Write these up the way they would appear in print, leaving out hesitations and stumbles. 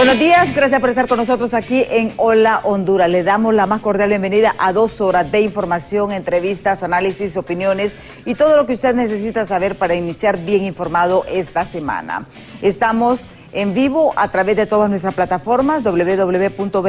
Buenos días, gracias por estar con nosotros aquí en Hola Honduras. Le damos la más cordial bienvenida a 2 horas de información, entrevistas, análisis, opiniones y todo lo que usted necesita saber para iniciar bien informado esta semana. Estamos en vivo a través de todas nuestras plataformas, www.btv.com.hn,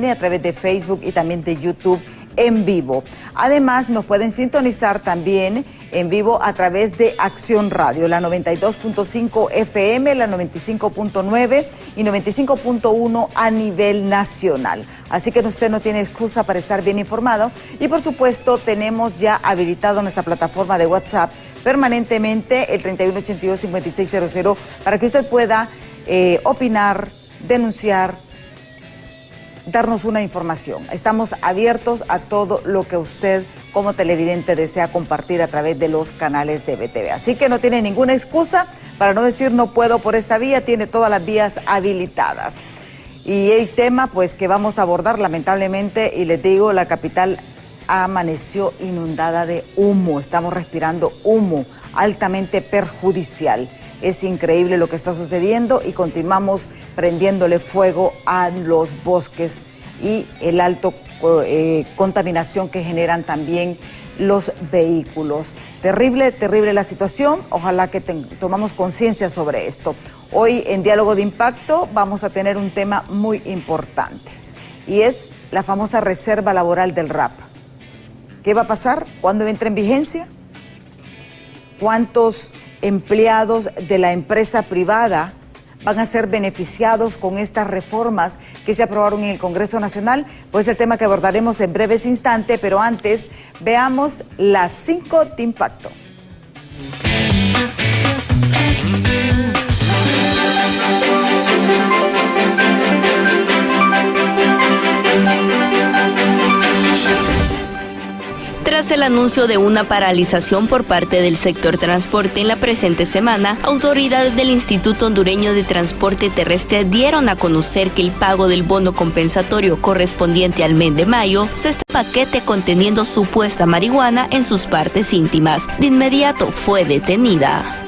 a través de Facebook y también de YouTube en vivo. Además, nos pueden sintonizar también en vivo a través de Acción Radio, la 92.5 FM, la 95.9 y 95.1 a nivel nacional. Así que usted no tiene excusa para estar bien informado. Y por supuesto, tenemos ya habilitado nuestra plataforma de WhatsApp permanentemente, el 3182-5600, para que usted pueda opinar, denunciar, darnos una información. Estamos abiertos a todo lo que usted como televidente desea compartir a través de los canales de BTV. Así que no tiene ninguna excusa para no decir no puedo por esta vía, tiene todas las vías habilitadas. Y el tema pues que vamos a abordar lamentablemente, y les digo, la capital amaneció inundada de humo, estamos respirando humo altamente perjudicial. Es increíble lo que está sucediendo y continuamos prendiéndole fuego a los bosques y el alto contaminación que generan también los vehículos. Terrible, terrible la situación. Ojalá que tomamos conciencia sobre esto. Hoy en Diálogo de Impacto vamos a tener un tema muy importante y es la famosa reserva laboral del RAP. ¿Qué va a pasar? ¿Cuándo entra en vigencia? ¿Cuántos empleados de la empresa privada van a ser beneficiados con estas reformas que se aprobaron en el Congreso Nacional? Pues el tema que abordaremos en breves instantes, pero antes veamos las 5 de impacto. Tras el anuncio de una paralización por parte del sector transporte en la presente semana, autoridades del Instituto Hondureño de Transporte Terrestre dieron a conocer que el pago del bono compensatorio correspondiente al mes de mayo se está en paquete conteniendo supuesta marihuana en sus partes íntimas. De inmediato fue detenida.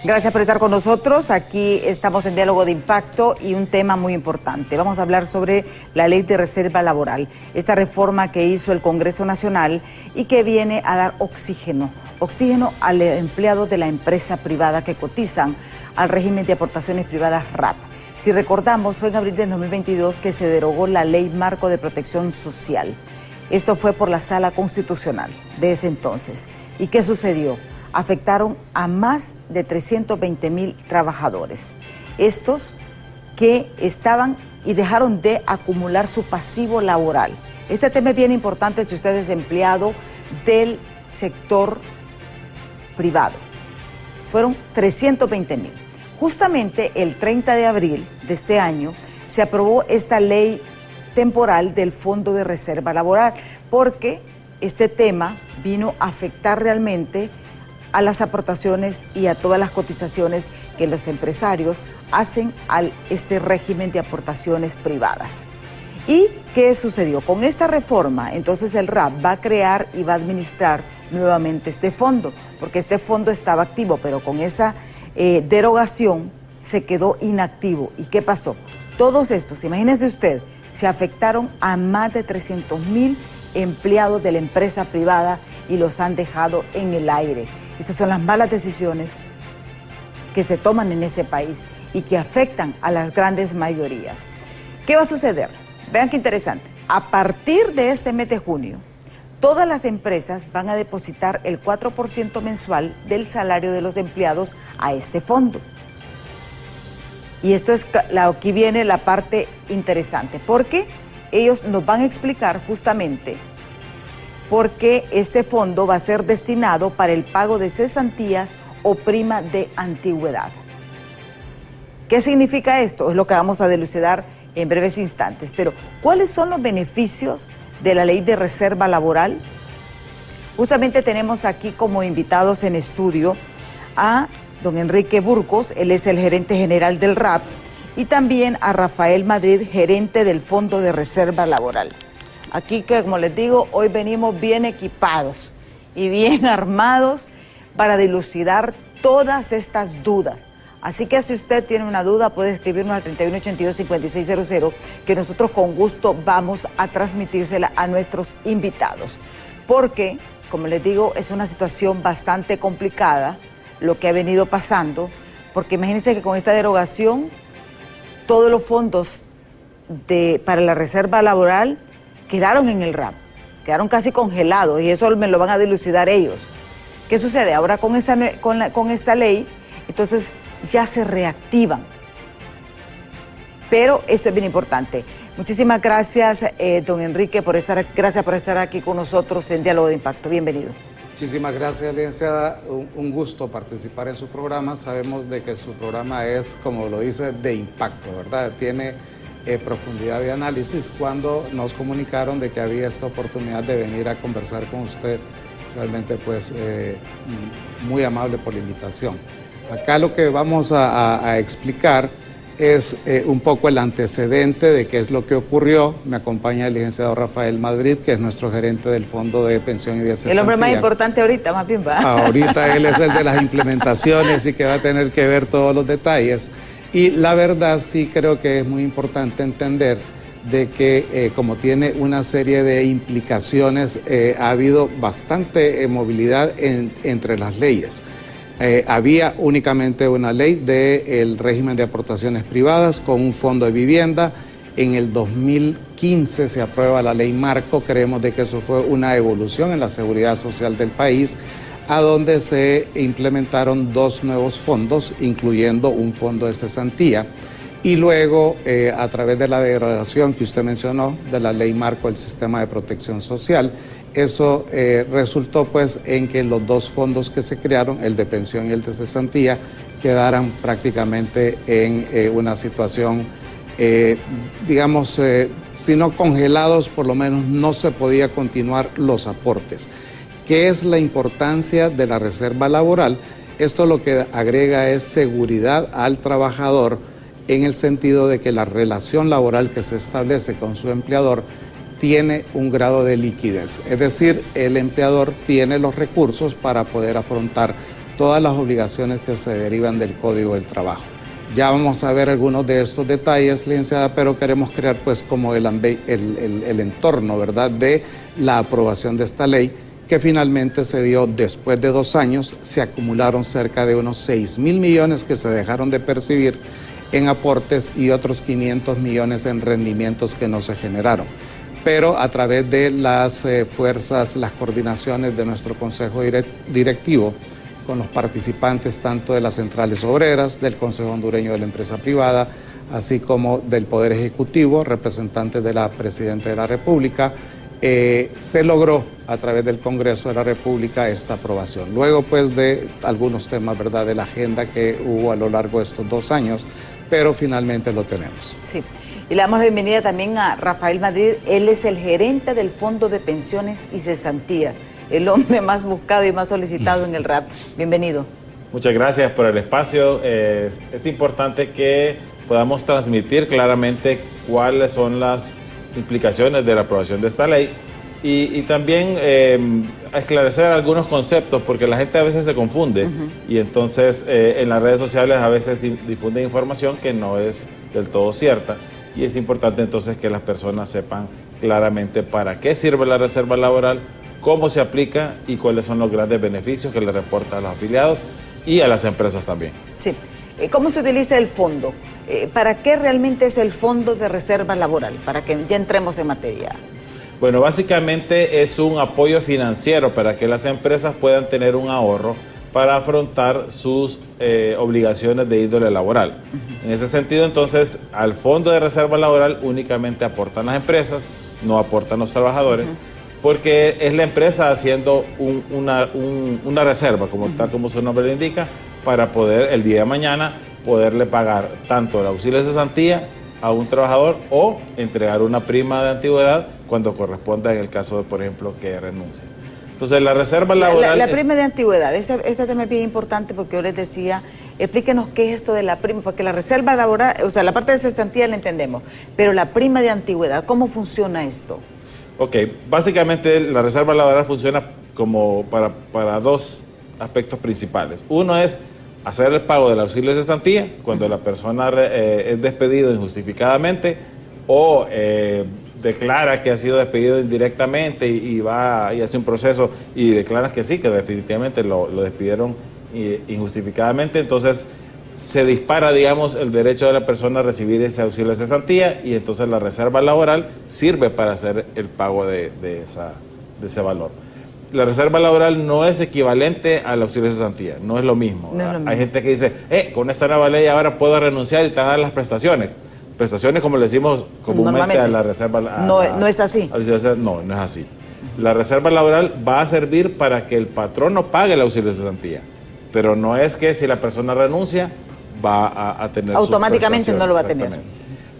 Gracias por estar con nosotros. Aquí estamos en Diálogo de Impacto y un tema muy importante. Vamos a hablar sobre la Ley de Reserva Laboral, esta reforma que hizo el Congreso Nacional y que viene a dar oxígeno a los empleados de la empresa privada que cotizan al régimen de aportaciones privadas RAP. Si recordamos, fue en abril del 2022 que se derogó la Ley Marco de Protección Social. Esto fue por la Sala Constitucional de ese entonces. ¿Y qué sucedió? Afectaron a más de 320,000 trabajadores. Estos que estaban y dejaron de acumular su pasivo laboral. Este tema es bien importante si usted es empleado del sector privado. Fueron 320,000. Justamente el 30 de abril de este año se aprobó esta ley temporal del Fondo de Reserva Laboral, porque este tema vino a afectar realmente a las aportaciones y a todas las cotizaciones que los empresarios hacen a este régimen de aportaciones privadas. ¿Y qué sucedió? Con esta reforma, entonces el RAP va a crear y va a administrar nuevamente este fondo, porque este fondo estaba activo, pero con esa derogación se quedó inactivo. ¿Y qué pasó? Todos estos, imagínense usted, se afectaron a más de 300,000 empleados de la empresa privada y los han dejado en el aire. Estas son las malas decisiones que se toman en este país y que afectan a las grandes mayorías. ¿Qué va a suceder? Vean qué interesante. A partir de este mes de junio, todas las empresas van a depositar el 4% mensual del salario de los empleados a este fondo. Y esto es, aquí viene la parte interesante, porque ellos nos van a explicar justamente porque este fondo va a ser destinado para el pago de cesantías o prima de antigüedad. ¿Qué significa esto? Es lo que vamos a dilucidar en breves instantes. Pero, ¿cuáles son los beneficios de la ley de reserva laboral? Justamente tenemos aquí como invitados en estudio a don Enrique Burgos, él es el gerente general del RAP, y también a Rafael Madrid, gerente del Fondo de Reserva Laboral. Aquí, que como les digo, hoy venimos bien equipados y bien armados para dilucidar todas estas dudas. Así que si usted tiene una duda, puede escribirnos al 3182-5600, que nosotros con gusto vamos a transmitírsela a nuestros invitados. Porque, como les digo, es una situación bastante complicada lo que ha venido pasando, porque imagínense que con esta derogación, todos los fondos para la reserva laboral quedaron en el RAP, quedaron casi congelados, y eso me lo van a dilucidar ellos. ¿Qué sucede? Ahora con esta ley, entonces ya se reactivan. Pero esto es bien importante. Muchísimas gracias, don Enrique, gracias por estar aquí con nosotros en Diálogo de Impacto. Bienvenido. Muchísimas gracias, licenciada. Un gusto participar en su programa. Sabemos de que su programa es, como lo dice, de impacto, ¿verdad? Tiene profundidad de análisis. Cuando nos comunicaron de que había esta oportunidad de venir a conversar con usted, realmente pues muy amable por la invitación. Acá lo que vamos a explicar es un poco el antecedente de qué es lo que ocurrió. Me acompaña el licenciado Rafael Madrid, que es nuestro gerente del Fondo de Pensión y de Cesantía. El hombre más importante ahorita, más bien va. Ahorita él es el de las implementaciones y que va a tener que ver todos los detalles. Y la verdad sí creo que es muy importante entender de que como tiene una serie de implicaciones, ha habido bastante movilidad entre las leyes. Había únicamente una ley del régimen de aportaciones privadas con un fondo de vivienda. En el 2015 se aprueba la ley marco. Creemos de que eso fue una evolución en la seguridad social del país, a donde se implementaron dos nuevos fondos, incluyendo un fondo de cesantía. Y luego, a través de la derogación que usted mencionó, de la ley marco del sistema de protección social, eso resultó pues en que los dos fondos que se crearon, el de pensión y el de cesantía, quedaran prácticamente en una situación, digamos, si no congelados, por lo menos no se podía continuar los aportes. ¿Qué es la importancia de la reserva laboral? Esto lo que agrega es seguridad al trabajador, en el sentido de que la relación laboral que se establece con su empleador tiene un grado de liquidez, es decir, el empleador tiene los recursos para poder afrontar todas las obligaciones que se derivan del Código del Trabajo. Ya vamos a ver algunos de estos detalles, licenciada, pero queremos crear pues como el entorno, ¿verdad?, de la aprobación de esta ley, que finalmente se dio después de 2 años. Se acumularon cerca de unos 6.000 millones que se dejaron de percibir en aportes y otros 500 millones en rendimientos que no se generaron. Pero a través de las fuerzas, las coordinaciones de nuestro Consejo Directivo, con los participantes tanto de las centrales obreras, del Consejo Hondureño de la Empresa Privada, así como del Poder Ejecutivo, representantes de la Presidenta de la República, se logró a través del Congreso de la República esta aprobación. Luego pues de algunos temas, ¿verdad?, de la agenda que hubo a lo largo de estos 2 años, pero finalmente lo tenemos. Sí. Y le damos la bienvenida también a Rafael Madrid. Él es el gerente del Fondo de Pensiones y Cesantía, el hombre más buscado y más solicitado en el RAP. Bienvenido. Muchas gracias por el espacio. Es importante que podamos transmitir claramente cuáles son las implicaciones de la aprobación de esta ley y también esclarecer algunos conceptos, porque la gente a veces se confunde y entonces en las redes sociales a veces difunden información que no es del todo cierta. Y es importante entonces que las personas sepan claramente para qué sirve la reserva laboral, cómo se aplica y cuáles son los grandes beneficios que le reporta a los afiliados y a las empresas también. Sí. ¿Cómo se utiliza el fondo? ¿Para qué realmente es el Fondo de Reserva Laboral? Para que ya entremos en materia. Bueno, básicamente es un apoyo financiero para que las empresas puedan tener un ahorro para afrontar sus obligaciones de índole laboral. En ese sentido, entonces, al Fondo de Reserva Laboral únicamente aportan las empresas, no aportan los trabajadores, porque es la empresa haciendo una reserva, tal como su nombre lo indica, para poder el día de mañana poderle pagar tanto el auxilio de cesantía a un trabajador o entregar una prima de antigüedad cuando corresponda en el caso de, por ejemplo, que renuncie. Entonces, la reserva laboral... La prima de antigüedad, este tema es bien importante porque yo les decía, explíquenos qué es esto de la prima, porque la reserva laboral, o sea, la parte de cesantía la entendemos, pero la prima de antigüedad, ¿cómo funciona esto? Ok, básicamente la reserva laboral funciona como para dos aspectos principales. Uno es hacer el pago del auxilio de cesantía cuando la persona es despedido injustificadamente o declara que ha sido despedido indirectamente y va y hace un proceso y declara que sí, que definitivamente lo despidieron injustificadamente. Entonces se dispara, digamos, el derecho de la persona a recibir ese auxilio de cesantía y entonces la reserva laboral sirve para hacer el pago de ese valor. La reserva laboral no es equivalente al auxilio de cesantía, no es lo mismo. No es lo mismo. Hay gente que dice, con esta nueva ley ahora puedo renunciar y te dan las prestaciones. Prestaciones, como le decimos comúnmente a la reserva laboral. No es así. No, no es así. La reserva laboral va a servir para que el patrón no pague el auxilio de cesantía, pero no es que si la persona renuncia va a tener automáticamente no lo va a tener.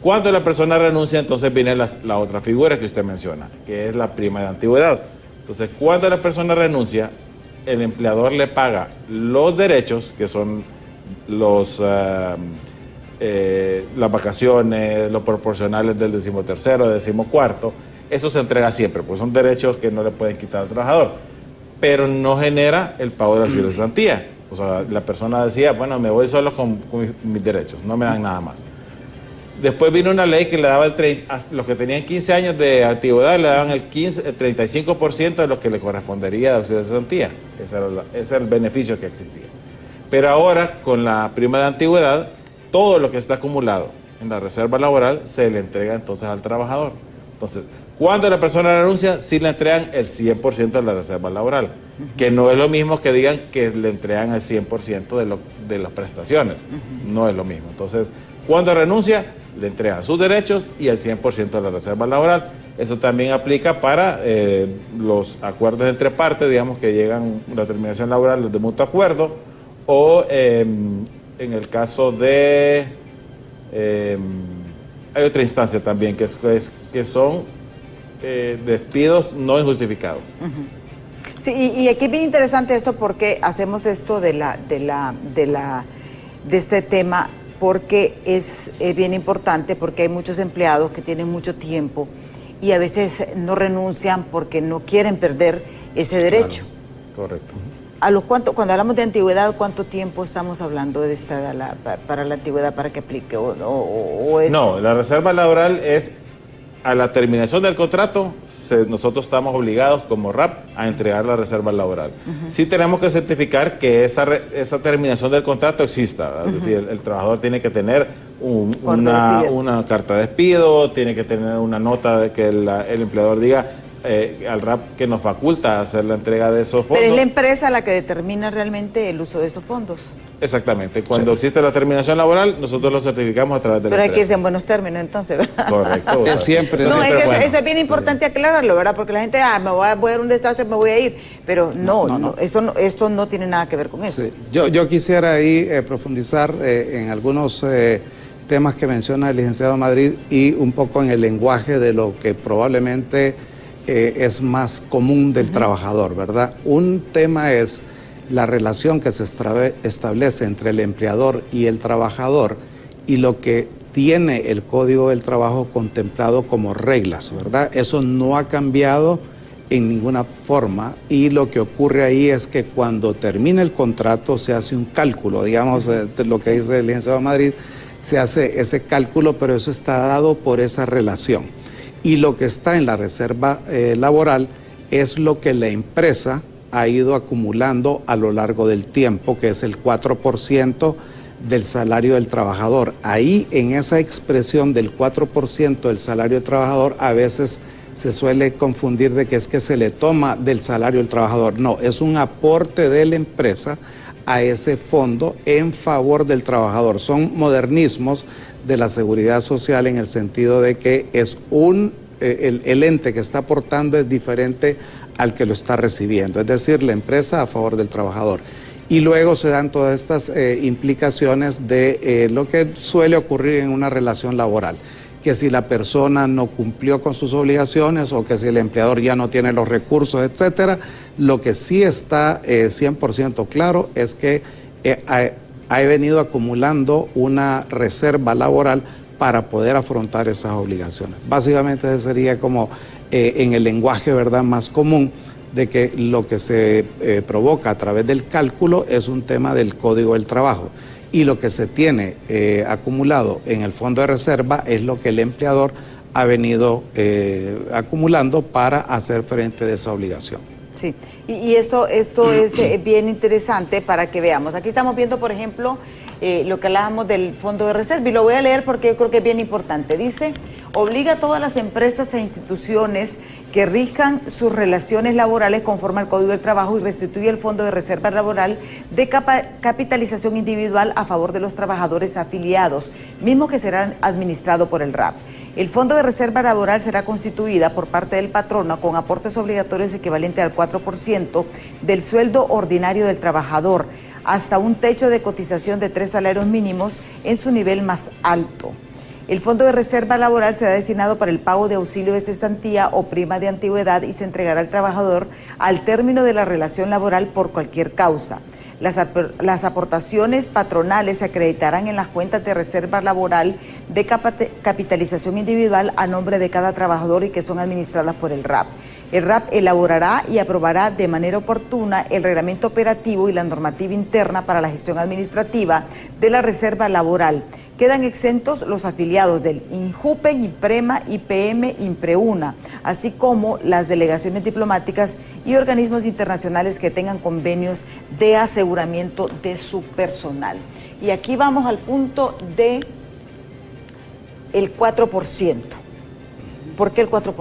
Cuando la persona renuncia, entonces viene la otra figura que usted menciona, que es la prima de antigüedad. Entonces, cuando la persona renuncia, el empleador le paga los derechos, que son las vacaciones, los proporcionales del 13º, 14º, eso se entrega siempre, pues son derechos que no le pueden quitar al trabajador, pero no genera el pago del auxilio de cesantía. O sea, la persona decía, bueno, me voy solo con mis derechos, no me dan nada más. Después vino una ley que le daba los que tenían 15 años de antigüedad le daban el 35% de lo que le correspondería de auxilio de cesantía. Ese era el beneficio que existía. Pero ahora, con la prima de antigüedad, todo lo que está acumulado en la reserva laboral se le entrega entonces al trabajador. Entonces, cuando la persona renuncia, sí le entregan el 100% de la reserva laboral, que no es lo mismo que digan que le entregan el 100% de las prestaciones. No es lo mismo. Entonces, cuando renuncia, le entregan sus derechos y el 100% de la reserva laboral. Eso también aplica para los acuerdos entre partes, digamos que llegan a la terminación laboral de mutuo acuerdo, o en el caso de... hay otra instancia también, que son despidos no injustificados. Sí, y aquí es bien interesante esto porque hacemos esto de este tema, porque es bien importante, porque hay muchos empleados que tienen mucho tiempo y a veces no renuncian porque no quieren perder ese derecho. Claro, correcto. Cuando hablamos de antigüedad, ¿cuánto tiempo estamos hablando de para la antigüedad para que aplique? ¿O es... No, la reserva laboral es a la terminación del contrato, nosotros estamos obligados como RAP a entregar la reserva laboral. Sí tenemos que certificar que esa terminación del contrato exista, es decir, el trabajador tiene que tener una carta de despido, tiene que tener una nota de que el empleador diga al RAP que nos faculta hacer la entrega de esos fondos. Pero es la empresa la que determina realmente el uso de esos fondos. Exactamente. Cuando existe la terminación laboral, nosotros lo certificamos a través de la empresa. Pero hay que irse en buenos términos, entonces, ¿verdad? Correcto. Siempre. No, es que bueno. Eso es bien importante aclararlo, ¿verdad? Porque la gente, me voy a ver un desastre, me voy a ir. Pero no. Esto no tiene nada que ver con eso. Sí. Yo quisiera ahí profundizar en algunos temas que menciona el licenciado Madrid y un poco en el lenguaje de lo que probablemente es más común del trabajador, ¿verdad? Un tema es la relación que se establece entre el empleador y el trabajador y lo que tiene el Código del Trabajo contemplado como reglas, ¿verdad? Eso no ha cambiado en ninguna forma y lo que ocurre ahí es que cuando termina el contrato se hace un cálculo, digamos, lo que dice el licenciado Madrid, se hace ese cálculo, pero eso está dado por esa relación. Y lo que está en la reserva laboral es lo que la empresa ha ido acumulando a lo largo del tiempo, que es el 4% del salario del trabajador. Ahí, en esa expresión del 4% del salario del trabajador, a veces se suele confundir de que es que se le toma del salario del trabajador. No, es un aporte de la empresa a ese fondo en favor del trabajador. Son modernismos de la seguridad social en el sentido de que es el ente que está aportando es diferente al que lo está recibiendo, es decir, la empresa a favor del trabajador. Y luego se dan todas estas implicaciones de lo que suele ocurrir en una relación laboral, que si la persona no cumplió con sus obligaciones o que si el empleador ya no tiene los recursos, etcétera. Lo que sí está 100% claro es que ha venido acumulando una reserva laboral para poder afrontar esas obligaciones. Básicamente ese sería como en el lenguaje, ¿verdad?, más común, de que lo que se provoca a través del cálculo es un tema del Código del Trabajo. Y lo que se tiene acumulado en el fondo de reserva es lo que el empleador ha venido acumulando para hacer frente a esa obligación. Sí, y esto es bien interesante para que veamos. Aquí estamos viendo, por ejemplo, lo que hablábamos del fondo de reserva, y lo voy a leer porque yo creo que es bien importante. Dice: obliga a todas las empresas e instituciones que rijan sus relaciones laborales conforme al Código del Trabajo y restituye el Fondo de Reserva Laboral de capitalización individual a favor de los trabajadores afiliados, mismo que será administrado por el RAP. El Fondo de Reserva Laboral será constituida por parte del patrono con aportes obligatorios equivalentes al 4% del sueldo ordinario del trabajador, hasta un techo de cotización de 3 salarios mínimos en su nivel más alto. El Fondo de Reserva Laboral será destinado para el pago de auxilio de cesantía o prima de antigüedad y se entregará al trabajador al término de la relación laboral por cualquier causa. Las aportaciones patronales se acreditarán en las cuentas de reserva laboral de capitalización individual a nombre de cada trabajador y que son administradas por el RAP. El RAP elaborará y aprobará de manera oportuna el reglamento operativo y la normativa interna para la gestión administrativa de la reserva laboral. Quedan exentos los afiliados del INJUPEN, IPREMA, IPM, IMPREUNA, así como las delegaciones diplomáticas y organismos internacionales que tengan convenios de aseguramiento de su personal. Y aquí vamos al punto de el 4%. ¿Por qué el 4%?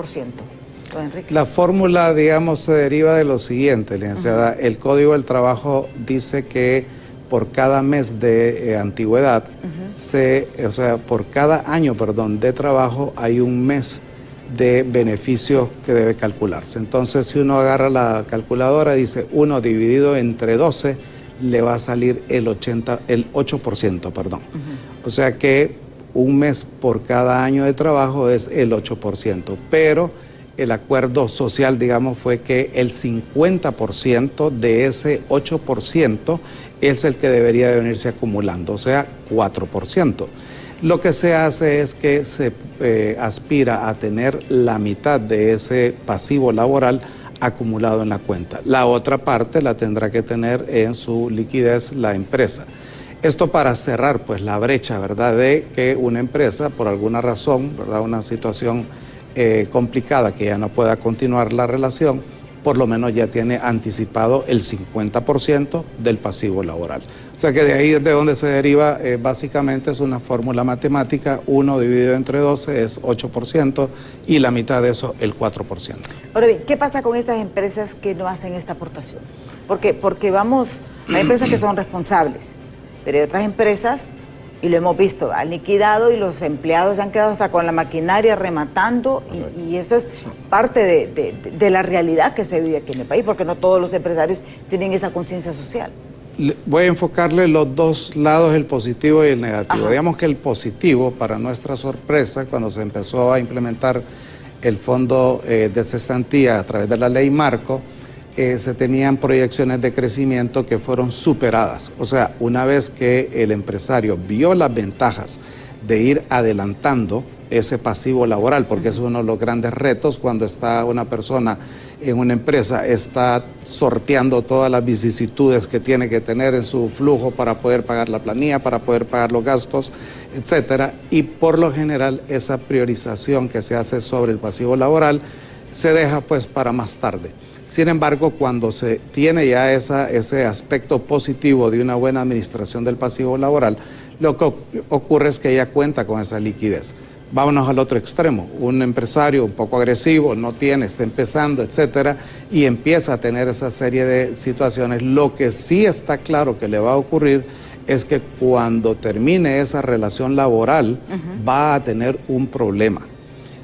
Don Enrique. La fórmula, digamos, se deriva de lo siguiente, licenciada. El Código del Trabajo dice que por cada mes de antigüedad, por cada año, de trabajo, hay un mes de beneficio que debe calcularse. Entonces, si uno agarra la calculadora, dice 1 dividido entre 12, le va a salir el 8%, perdón. O sea que un mes por cada año de trabajo es el 8%, pero el acuerdo social, digamos, fue que el 50% de ese 8% es el que debería de venirse acumulando, o sea, 4%. Lo que se hace es que se aspira a tener la mitad de ese pasivo laboral acumulado en la cuenta. La otra parte la tendrá que tener en su liquidez la empresa. Esto para cerrar, pues, la brecha, ¿verdad?, de que una empresa, por alguna razón, ¿verdad?, una situación complicada, que ya no pueda continuar la relación, por lo menos ya tiene anticipado el 50% del pasivo laboral. O sea que de ahí es de donde se deriva, básicamente es una fórmula matemática, 1 dividido entre 12 es 8% y la mitad de eso el 4%. Ahora bien, ¿qué pasa con estas empresas que no hacen esta aportación? Porque hay empresas que son responsables, pero hay otras empresas, y lo hemos visto, han liquidado y los empleados se han quedado hasta con la maquinaria rematando, y eso es parte de la realidad que se vive aquí en el país, porque no todos los empresarios tienen esa conciencia social. Voy a enfocarle los dos lados, el positivo y el negativo. Digamos que el positivo, para nuestra sorpresa, cuando se empezó a implementar el fondo de cesantía a través de la ley marco, se tenían proyecciones de crecimiento que fueron superadas. O sea, una vez que el empresario vio las ventajas de ir adelantando ese pasivo laboral, porque es uno de los grandes retos cuando está una persona en una empresa, está sorteando todas las vicisitudes que tiene que tener en su flujo para poder pagar la planilla, para poder pagar los gastos, etcétera. Y por lo general esa priorización que se hace sobre el pasivo laboral se deja, pues, para más tarde. Sin embargo, cuando se tiene ya ese aspecto positivo de una buena administración del pasivo laboral, lo que ocurre es que ella cuenta con esa liquidez. Vámonos al otro extremo, un empresario un poco agresivo, no tiene, está empezando, etcétera, y empieza a tener esa serie de situaciones. Lo que sí está claro que le va a ocurrir es que cuando termine esa relación laboral va a tener un problema.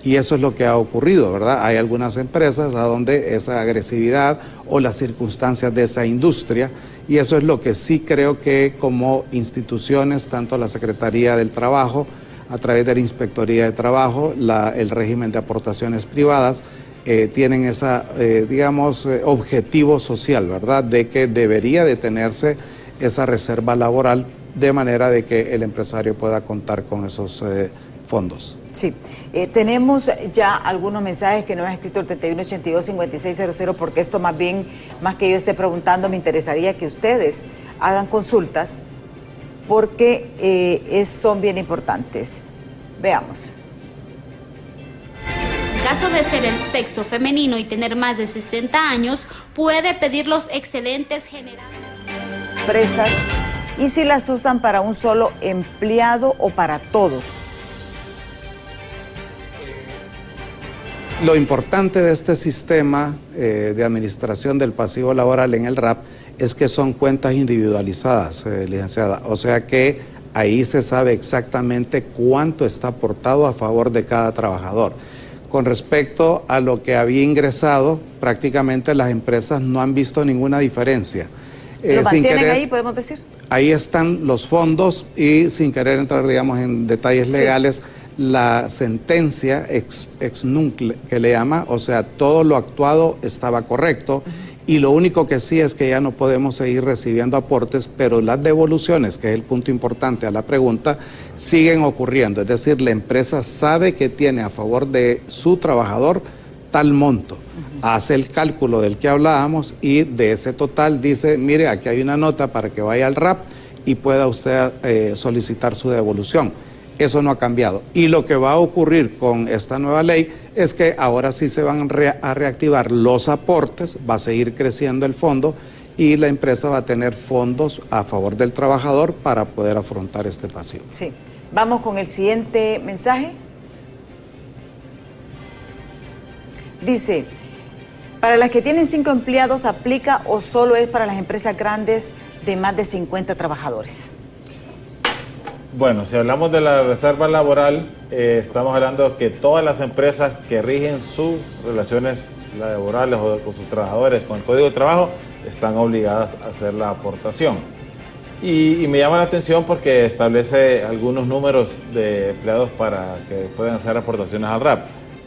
Y eso es lo que ha ocurrido, ¿verdad? Hay algunas empresas a donde esa agresividad o las circunstancias de esa industria, y eso es lo que sí creo que como instituciones, tanto la Secretaría del Trabajo, a través de la Inspectoría de Trabajo, el régimen de aportaciones privadas, tienen esa, objetivo social, ¿verdad? De que debería de tenerse esa reserva laboral de manera de que el empresario pueda contar con esos fondos. Sí, tenemos ya algunos mensajes que nos ha escrito el 3182-5600, porque esto más bien, más que yo esté preguntando, me interesaría que ustedes hagan consultas, porque son bien importantes. Veamos. En caso de ser el sexo femenino y tener más de 60 años, puede pedir los excedentes generados. Empresas, y si las usan para un solo empleado o para todos. Lo importante de este sistema de administración del pasivo laboral en el RAP es que son cuentas individualizadas, licenciada. O sea que ahí se sabe exactamente cuánto está aportado a favor de cada trabajador. Con respecto a lo que había ingresado, prácticamente las empresas no han visto ninguna diferencia. ¿Lo mantienen ahí, podemos decir? Ahí están los fondos y sin querer entrar, digamos, en detalles legales, sí. La sentencia ex nunc que le llama, o sea, todo lo actuado estaba correcto, y lo único que sí es que ya no podemos seguir recibiendo aportes, pero las devoluciones, que es el punto importante a la pregunta, siguen ocurriendo. Es decir, la empresa sabe que tiene a favor de su trabajador tal monto, hace el cálculo del que hablábamos y de ese total dice, mire, aquí hay una nota para que vaya al RAP y pueda usted solicitar su devolución. Eso no ha cambiado. Y lo que va a ocurrir con esta nueva ley es que ahora sí se van a reactivar los aportes, va a seguir creciendo el fondo y la empresa va a tener fondos a favor del trabajador para poder afrontar este pasivo. Sí. Vamos con el siguiente mensaje. Dice, ¿para las que tienen 5 empleados aplica o solo es para las empresas grandes de más de 50 trabajadores? Bueno, si hablamos de la reserva laboral, estamos hablando que todas las empresas que rigen sus relaciones laborales o con sus trabajadores con el Código de Trabajo están obligadas a hacer la aportación. Y me llama la atención porque establece algunos números de empleados para que puedan hacer aportaciones al RAP.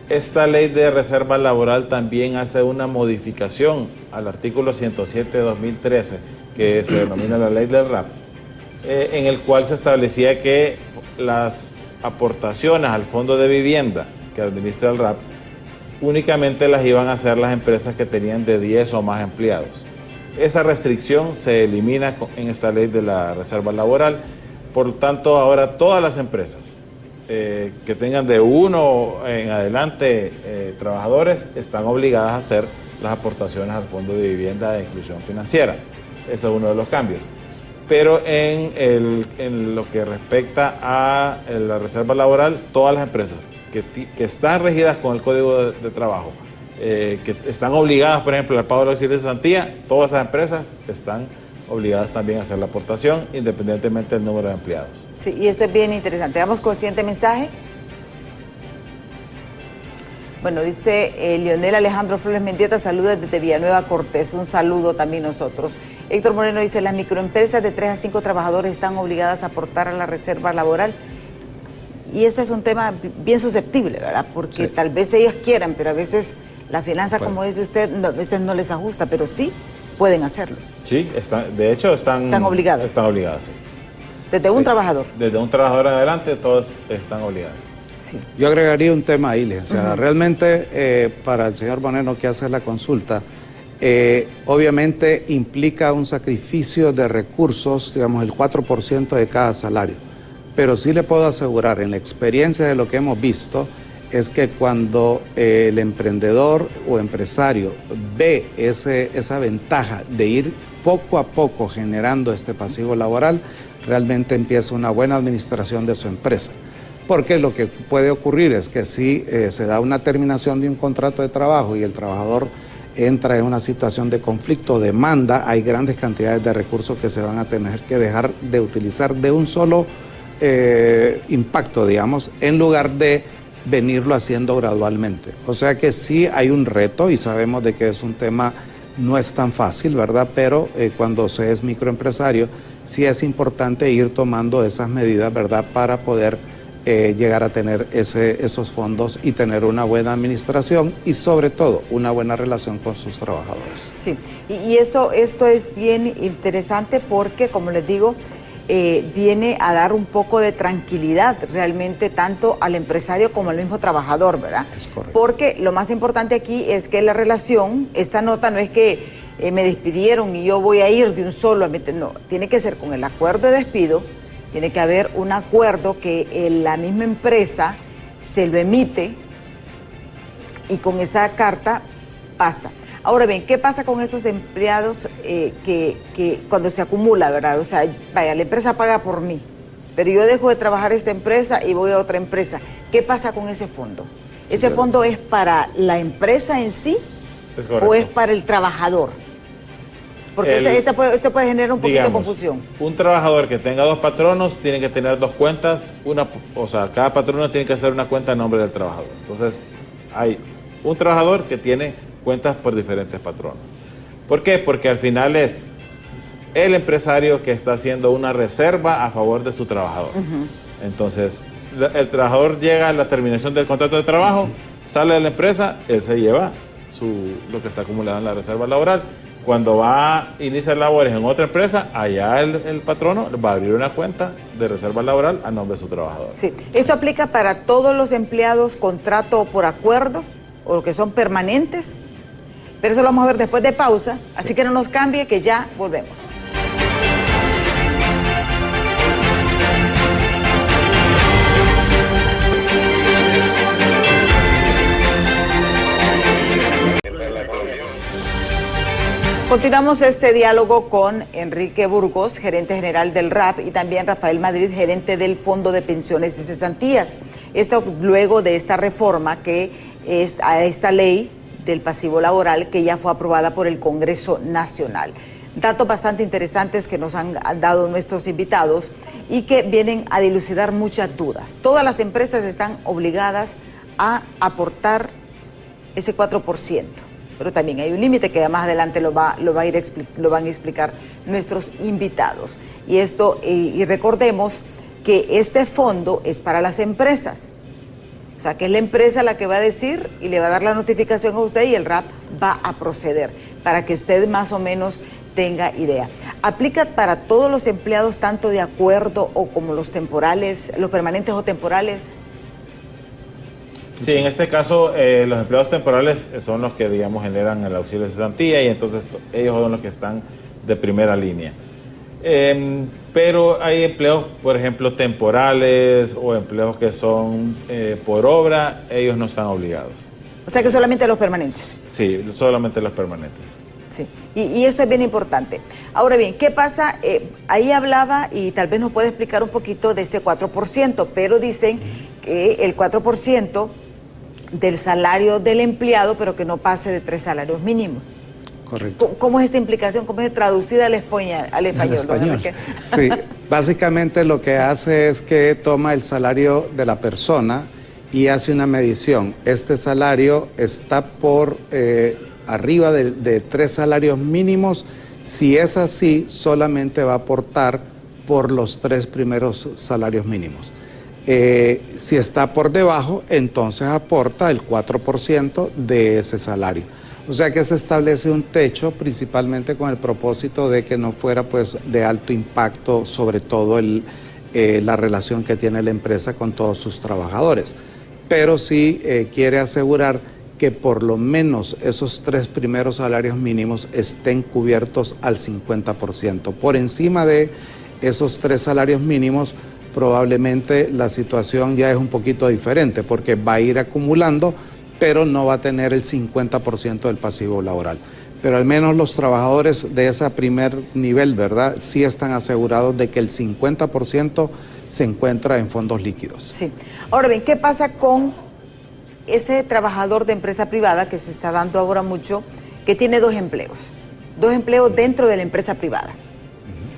Esta ley de reserva laboral también hace una modificación al artículo 107 de 2013, que se denomina la ley del RAP, en el cual se establecía que las aportaciones al fondo de vivienda que administra el RAP únicamente las iban a hacer las empresas que tenían de 10 o más empleados. Esa restricción se elimina en esta ley de la reserva laboral, por lo tanto ahora todas las empresas que tengan de 1 en adelante trabajadores están obligadas a hacer las aportaciones al fondo de vivienda de inclusión financiera. Ese es uno de los cambios. Pero en lo que respecta a la reserva laboral, todas las empresas que están regidas con el Código de Trabajo, que están obligadas, por ejemplo, al pago de los auxilios de cesantía, todas esas empresas están obligadas también a hacer la aportación, independientemente del número de empleados. Sí, y esto es bien interesante. Vamos con el siguiente mensaje. Bueno, dice Leonel Alejandro Flores Mendieta, saludos desde Villanueva Cortés. Un saludo también nosotros. Héctor Moreno dice, las microempresas de 3 a 5 trabajadores están obligadas a aportar a la reserva laboral. Y ese es un tema bien susceptible, ¿verdad? Porque sí, tal vez ellos quieran, pero a veces la finanza, como dice usted, a veces no les ajusta, pero sí pueden hacerlo. Sí, de hecho están obligadas. Están obligadas, sí. Desde un trabajador. Desde un trabajador en adelante, todos están obligadas. Sí. Yo agregaría un tema ahí, licenciada. Realmente, para el señor Moreno que hace la consulta, obviamente implica un sacrificio de recursos, digamos el 4% de cada salario. Pero sí le puedo asegurar, en la experiencia de lo que hemos visto, es que cuando el emprendedor o empresario ve esa ventaja de ir poco a poco generando este pasivo laboral, realmente empieza una buena administración de su empresa. Porque lo que puede ocurrir es que si se da una terminación de un contrato de trabajo y el trabajador entra en una situación de conflicto o demanda, hay grandes cantidades de recursos que se van a tener que dejar de utilizar de un solo impacto, digamos, en lugar de venirlo haciendo gradualmente. O sea que sí hay un reto y sabemos de que es un tema, no es tan fácil, ¿verdad? Pero cuando se es microempresario, sí es importante ir tomando esas medidas, ¿verdad? Para poder llegar a tener esos fondos y tener una buena administración y sobre todo una buena relación con sus trabajadores. Sí, y esto es bien interesante porque, como les digo, viene a dar un poco de tranquilidad realmente tanto al empresario como al mismo trabajador, ¿verdad? Es correcto. Porque lo más importante aquí es que la relación, esta nota no es que me despidieron y yo voy a ir de un solo, no, tiene que ser con el acuerdo de despido. Tiene que haber un acuerdo que la misma empresa se lo emite y con esa carta pasa. Ahora bien, ¿qué pasa con esos empleados que cuando se acumula, verdad? O sea, vaya, la empresa paga por mí, pero yo dejo de trabajar esta empresa y voy a otra empresa. ¿Qué pasa con ese fondo? ¿Ese fondo es para la empresa en sí o es para el trabajador? Porque esto puede generar un poquito de confusión. Un trabajador que tenga dos patronos tiene que tener dos cuentas, o sea, cada patrono tiene que hacer una cuenta a nombre del trabajador. Entonces, hay un trabajador que tiene cuentas por diferentes patronos. ¿Por qué? Porque al final es el empresario que está haciendo una reserva a favor de su trabajador. Entonces, el trabajador llega a la terminación del contrato de trabajo, sale de la empresa, él se lleva lo que está acumulado en la reserva laboral. Cuando va a iniciar labores en otra empresa, allá el patrono va a abrir una cuenta de reserva laboral a nombre de su trabajador. Sí, esto aplica para todos los empleados contrato por acuerdo o que son permanentes, pero eso lo vamos a ver después de pausa, así que no nos cambie que ya volvemos. Continuamos este diálogo con Enrique Burgos, gerente general del RAP, y también Rafael Madrid, gerente del Fondo de Pensiones y Cesantías. Esto luego de esta reforma que es a esta ley del pasivo laboral que ya fue aprobada por el Congreso Nacional. Datos bastante interesantes que nos han dado nuestros invitados y que vienen a dilucidar muchas dudas. Todas las empresas están obligadas a aportar ese 4%. Pero también hay un límite que más adelante lo van a explicar nuestros invitados. Y recordemos que este fondo es para las empresas. O sea, que es la empresa la que va a decir y le va a dar la notificación a usted y el RAP va a proceder para que usted más o menos tenga idea. ¿Aplica para todos los empleados, tanto de acuerdo o como los temporales, los permanentes o temporales? Sí, en este caso los empleados temporales son los que, digamos, generan el auxilio de cesantía y entonces ellos son los que están de primera línea. Pero hay empleos, por ejemplo, temporales o empleos que son por obra, ellos no están obligados. O sea que solamente los permanentes. Sí, solamente los permanentes. Sí, y esto es bien importante. Ahora bien, ¿qué pasa? Ahí hablaba, y tal vez nos puede explicar un poquito de este 4%, pero dicen que el 4% del salario del empleado, pero que no pase de 3 salarios mínimos. Correcto. ¿Cómo es esta implicación? ¿Cómo es traducida al español? Sí, básicamente lo que hace es que toma el salario de la persona y hace una medición. Este salario está por arriba de 3 salarios mínimos. Si es así, solamente va a aportar por los 3 primeros salarios mínimos. Si está por debajo, entonces aporta el 4% de ese salario. O sea que se establece un techo principalmente con el propósito de que no fuera pues de alto impacto, sobre todo la relación que tiene la empresa con todos sus trabajadores. Pero sí quiere asegurar que por lo menos esos 3 primeros salarios mínimos estén cubiertos al 50%. Por encima de esos 3 salarios mínimos, probablemente la situación ya es un poquito diferente porque va a ir acumulando, pero no va a tener el 50% del pasivo laboral. Pero al menos los trabajadores de ese primer nivel, ¿verdad?, sí están asegurados de que el 50% se encuentra en fondos líquidos. Sí. Ahora bien, ¿qué pasa con ese trabajador de empresa privada que se está dando ahora mucho, que tiene 2 empleos? 2 empleos dentro de la empresa privada.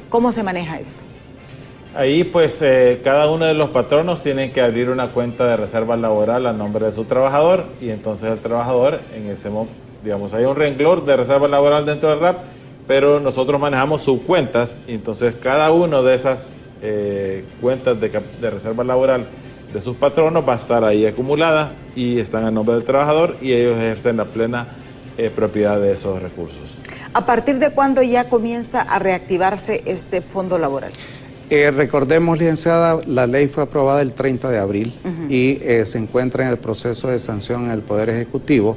¿Cómo se maneja esto? Ahí pues cada uno de los patronos tiene que abrir una cuenta de reserva laboral a nombre de su trabajador y entonces el trabajador en ese momento, digamos, hay un renglón de reserva laboral dentro del RAP, pero nosotros manejamos subcuentas y entonces cada uno de esas cuentas de reserva laboral de sus patronos va a estar ahí acumulada y están a nombre del trabajador y ellos ejercen la plena propiedad de esos recursos. ¿A partir de cuándo ya comienza a reactivarse este fondo laboral? Recordemos, licenciada, la ley fue aprobada el 30 de abril y se encuentra en el proceso de sanción en el Poder Ejecutivo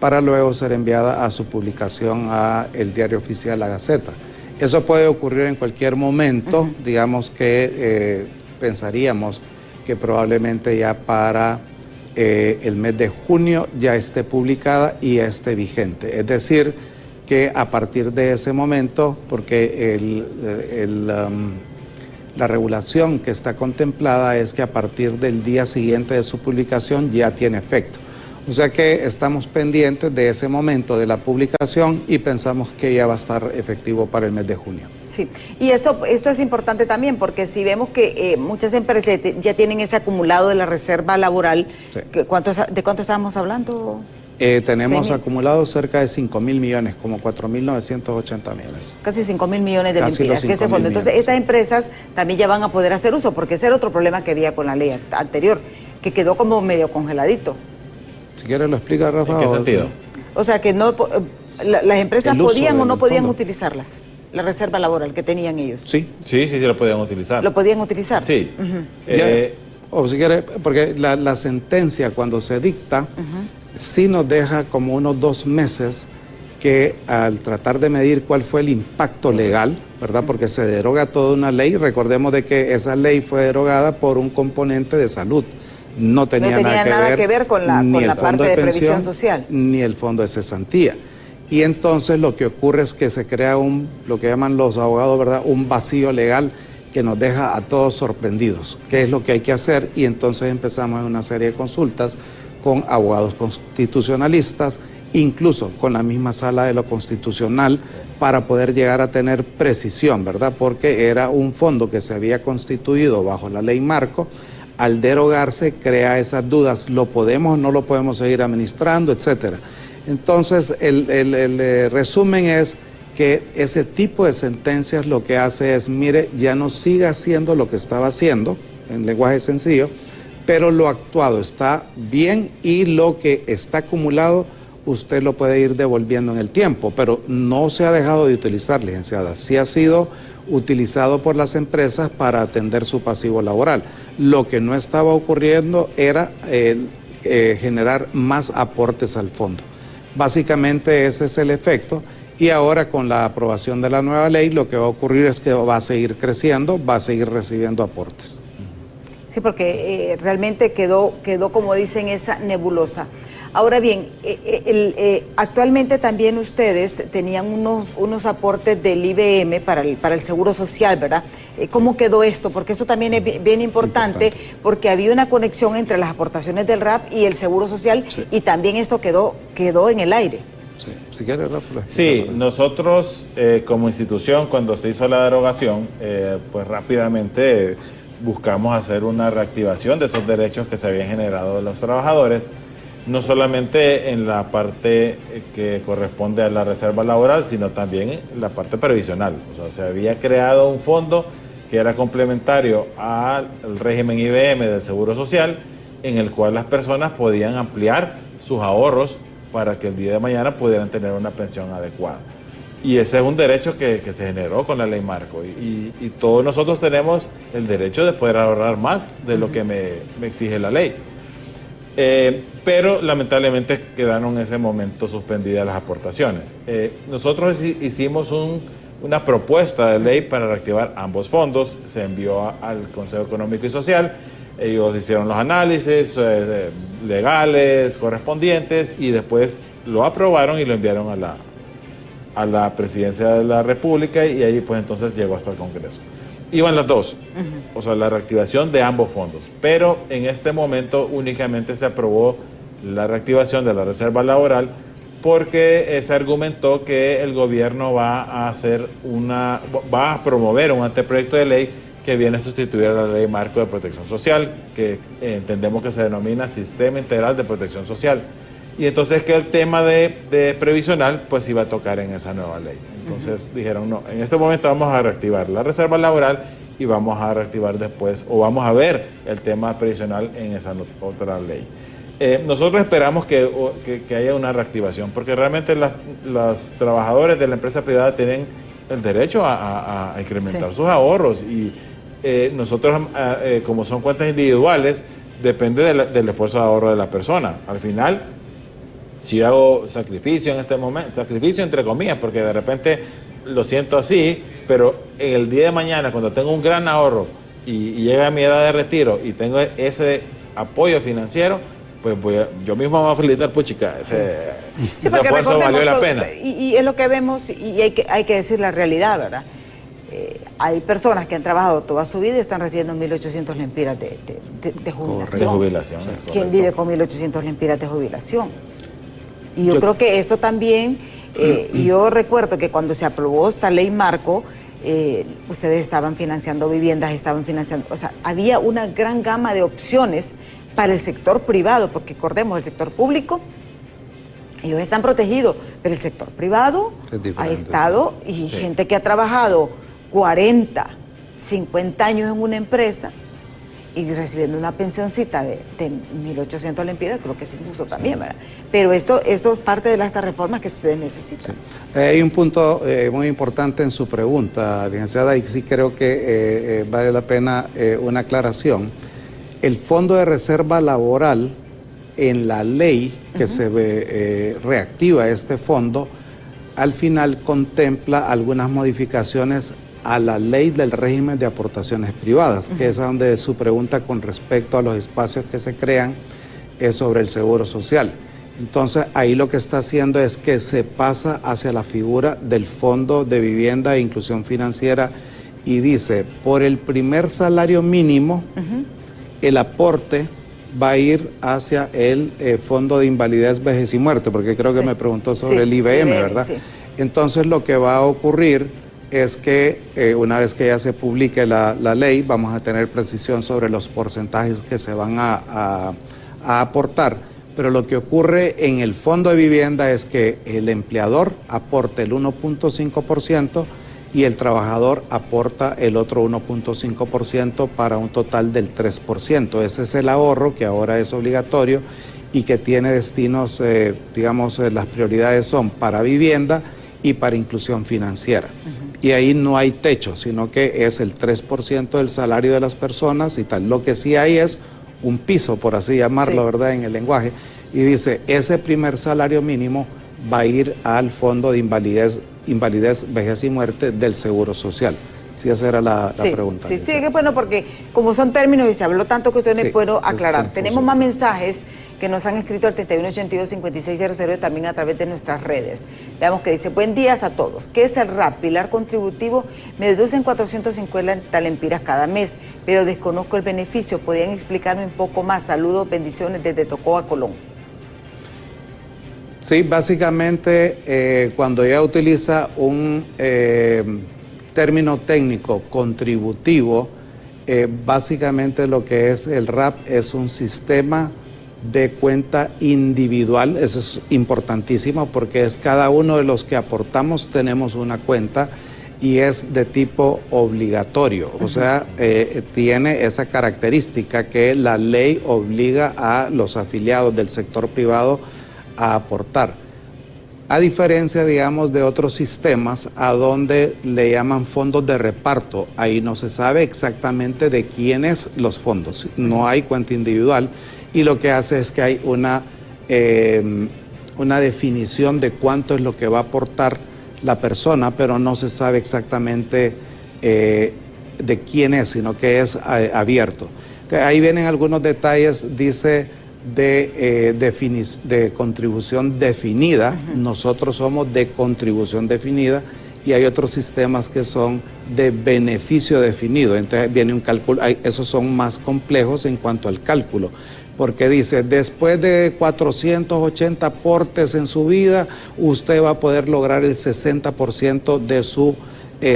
para luego ser enviada a su publicación a el Diario Oficial, La Gaceta. Eso puede ocurrir en cualquier momento, digamos que pensaríamos que probablemente ya para el mes de junio ya esté publicada y ya esté vigente. Es decir, que a partir de ese momento, porque la regulación que está contemplada es que a partir del día siguiente de su publicación ya tiene efecto. O sea que estamos pendientes de ese momento de la publicación y pensamos que ya va a estar efectivo para el mes de junio. Sí, y esto es importante también porque si vemos que muchas empresas ya tienen ese acumulado de la reserva laboral, sí. ¿De cuánto estábamos hablando? Tenemos acumulados cerca de 5.000 millones, como 4.980 millones. Casi 5.000 millones de lempiras, que ese fondo. Entonces, millones, estas sí. empresas también ya van a poder hacer uso, porque ese era otro problema que había con la ley anterior, que quedó como medio congeladito. Si quieres lo explica, Rafa. ¿En qué sentido? O sea, que no las empresas podían o no podían utilizarlas, la reserva laboral que tenían ellos. Sí. Sí, lo podían utilizar. ¿Lo podían utilizar? Sí. O si quieres, porque la sentencia cuando se dicta, sí nos deja como unos 2 meses que al tratar de medir cuál fue el impacto legal, ¿verdad? Porque se deroga toda una ley, recordemos de que esa ley fue derogada por un componente de salud. No tenía nada que ver con la parte de previsión social, ni el fondo de cesantía. Y entonces lo que ocurre es que se crea lo que llaman los abogados, ¿verdad? Un vacío legal que nos deja a todos sorprendidos. ¿Qué es lo que hay que hacer? Y entonces empezamos en una serie de consultas con abogados constitucionalistas, incluso con la misma sala de lo constitucional, para poder llegar a tener precisión, ¿verdad? Porque era un fondo que se había constituido bajo la ley marco. Al derogarse crea esas dudas, ¿lo podemos o no lo podemos seguir administrando, etcétera? Entonces, el resumen es que ese tipo de sentencias lo que hace es, mire, ya no siga haciendo lo que estaba haciendo, en lenguaje sencillo, pero lo actuado está bien y lo que está acumulado usted lo puede ir devolviendo en el tiempo, pero no se ha dejado de utilizar, licenciada, sí ha sido utilizado por las empresas para atender su pasivo laboral. Lo que no estaba ocurriendo era generar más aportes al fondo. Básicamente ese es el efecto y ahora con la aprobación de la nueva ley lo que va a ocurrir es que va a seguir creciendo, va a seguir recibiendo aportes. Sí, porque realmente quedó como dicen esa nebulosa. Ahora bien, actualmente también ustedes tenían unos aportes del IBM para el Seguro Social, ¿verdad? ¿Cómo quedó esto? Porque esto también es bien importante, porque había una conexión entre las aportaciones del RAP y el Seguro Social, sí. Y también esto quedó en el aire. Sí, si quieres, Rafa. Sí, nosotros como institución, cuando se hizo la derogación, pues rápidamente buscamos hacer una reactivación de esos derechos que se habían generado de los trabajadores, no solamente en la parte que corresponde a la reserva laboral, sino también en la parte previsional. O sea, se había creado un fondo que era complementario al régimen IBM del Seguro Social, en el cual las personas podían ampliar sus ahorros para que el día de mañana pudieran tener una pensión adecuada. Y ese es un derecho que se generó con la ley marco. Y todos nosotros tenemos el derecho de poder ahorrar más de lo que me exige la ley. Pero lamentablemente quedaron en ese momento suspendidas las aportaciones. Nosotros hicimos una propuesta de ley para reactivar ambos fondos, se envió al Consejo Económico y Social, ellos hicieron los análisis legales correspondientes y después lo aprobaron y lo enviaron a la Presidencia de la República y ahí pues entonces llegó hasta el Congreso. Iban las dos, o sea, la reactivación de ambos fondos, pero en este momento únicamente se aprobó la reactivación de la reserva laboral porque se argumentó que el gobierno va a promover un anteproyecto de ley que viene a sustituir a la Ley Marco de Protección Social, que entendemos que se denomina Sistema Integral de Protección Social. Y entonces que el tema de previsional pues iba a tocar en esa nueva ley. Entonces dijeron, no, en este momento vamos a reactivar la reserva laboral y vamos a reactivar después, o vamos a ver el tema previsional en esa otra ley. Nosotros esperamos que haya una reactivación, porque realmente los trabajadores de la empresa privada tienen el derecho a incrementar sus ahorros, y nosotros, como son cuentas individuales, depende del esfuerzo de ahorro de la persona. Al final, si yo hago sacrificio en este momento, sacrificio entre comillas, porque de repente lo siento así, pero en el día de mañana, cuando tengo un gran ahorro y llega a mi edad de retiro y tengo ese apoyo financiero, pues yo mismo me voy a felicitar, puchica, ese esfuerzo valió la pena. Y es lo que vemos, y hay que decir la realidad, ¿verdad? Hay personas que han trabajado toda su vida y están recibiendo 1.800 lempiras de jubilación. De jubilación. ¿Quién vive con 1.800 lempiras de jubilación? Y yo creo que esto también, yo recuerdo que cuando se aprobó esta ley marco, ustedes estaban financiando viviendas, estaban financiando, o sea, había una gran gama de opciones para el sector privado, porque recordemos, el sector público, ellos están protegidos, pero el sector privado ha estado, y gente que ha trabajado 40, 50 años en una empresa y recibiendo una pensioncita de 1.800 lempiras, creo que es injusto también, ¿verdad? Pero esto es parte de las reformas que ustedes necesitan. Sí. Hay un punto muy importante en su pregunta, licenciada, y sí creo que vale la pena una aclaración. El Fondo de Reserva Laboral, en la ley que se reactiva este fondo, al final contempla algunas modificaciones a la ley del régimen de aportaciones privadas, que es donde su pregunta con respecto a los espacios que se crean es sobre el seguro social. Entonces, ahí lo que está haciendo es que se pasa hacia la figura del Fondo de Vivienda e Inclusión Financiera y dice, por el primer salario mínimo, el aporte va a ir hacia el Fondo de Invalidez, Vejez y Muerte, porque creo que me preguntó sobre el IBM, ¿verdad? Sí. Entonces, lo que va a ocurrir es que una vez que ya se publique la ley, vamos a tener precisión sobre los porcentajes que se van a aportar. Pero lo que ocurre en el Fondo de Vivienda es que el empleador aporta el 1.5% y el trabajador aporta el otro 1.5% para un total del 3%. Ese es el ahorro que ahora es obligatorio y que tiene destinos, digamos, las prioridades son para vivienda y para inclusión financiera. Y ahí no hay techo, sino que es el 3% del salario de las personas y tal. Lo que sí hay es un piso, por así llamarlo, ¿verdad?, en el lenguaje, y dice, ese primer salario mínimo va a ir al Fondo de Invalidez, Vejez y Muerte del Seguro Social. Sí, esa era la pregunta. Sí, que bueno, porque como son términos y se habló tanto que ustedes me puedo aclarar. Tenemos más mensajes que nos han escrito al 3182-5600 y también a través de nuestras redes. Veamos que dice, buen día a todos. ¿Qué es el RAP? Pilar contributivo, me deducen 450 lempiras cada mes, pero desconozco el beneficio. ¿Podrían explicarme un poco más? Saludos, bendiciones desde Tocoa, Colón. Sí, básicamente cuando ella utiliza un término técnico contributivo, básicamente lo que es el RAP es un sistema de cuenta individual. Eso es importantísimo porque es cada uno de los que aportamos tenemos una cuenta y es de tipo obligatorio, o sea, tiene esa característica que la ley obliga a los afiliados del sector privado a aportar. A diferencia, digamos, de otros sistemas a donde le llaman fondos de reparto, ahí no se sabe exactamente de quiénes los fondos, no hay cuenta individual y lo que hace es que hay una definición de cuánto es lo que va a aportar la persona, pero no se sabe exactamente de quién es, sino que es abierto. Entonces, ahí vienen algunos detalles, dice de contribución definida, nosotros somos de contribución definida y hay otros sistemas que son de beneficio definido, entonces viene un cálculo, esos son más complejos en cuanto al cálculo, porque dice, después de 480 aportes en su vida, usted va a poder lograr el 60% de su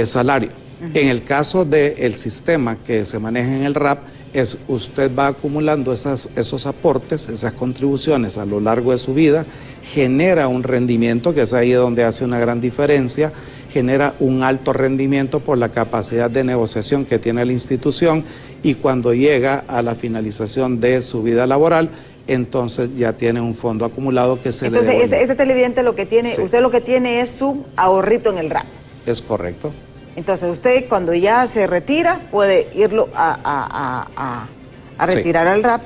salario. En el caso del sistema que se maneja en el RAP, usted va acumulando esos aportes, esas contribuciones a lo largo de su vida, genera un rendimiento, que es ahí donde hace una gran diferencia, genera un alto rendimiento por la capacidad de negociación que tiene la institución, y cuando llega a la finalización de su vida laboral, entonces ya tiene un fondo acumulado que se le devuelve. Entonces, este televidente lo que tiene, sí, usted lo que tiene es su ahorrito en el RAP. Es correcto. Entonces usted cuando ya se retira puede irlo a retirar, sí, al RAP.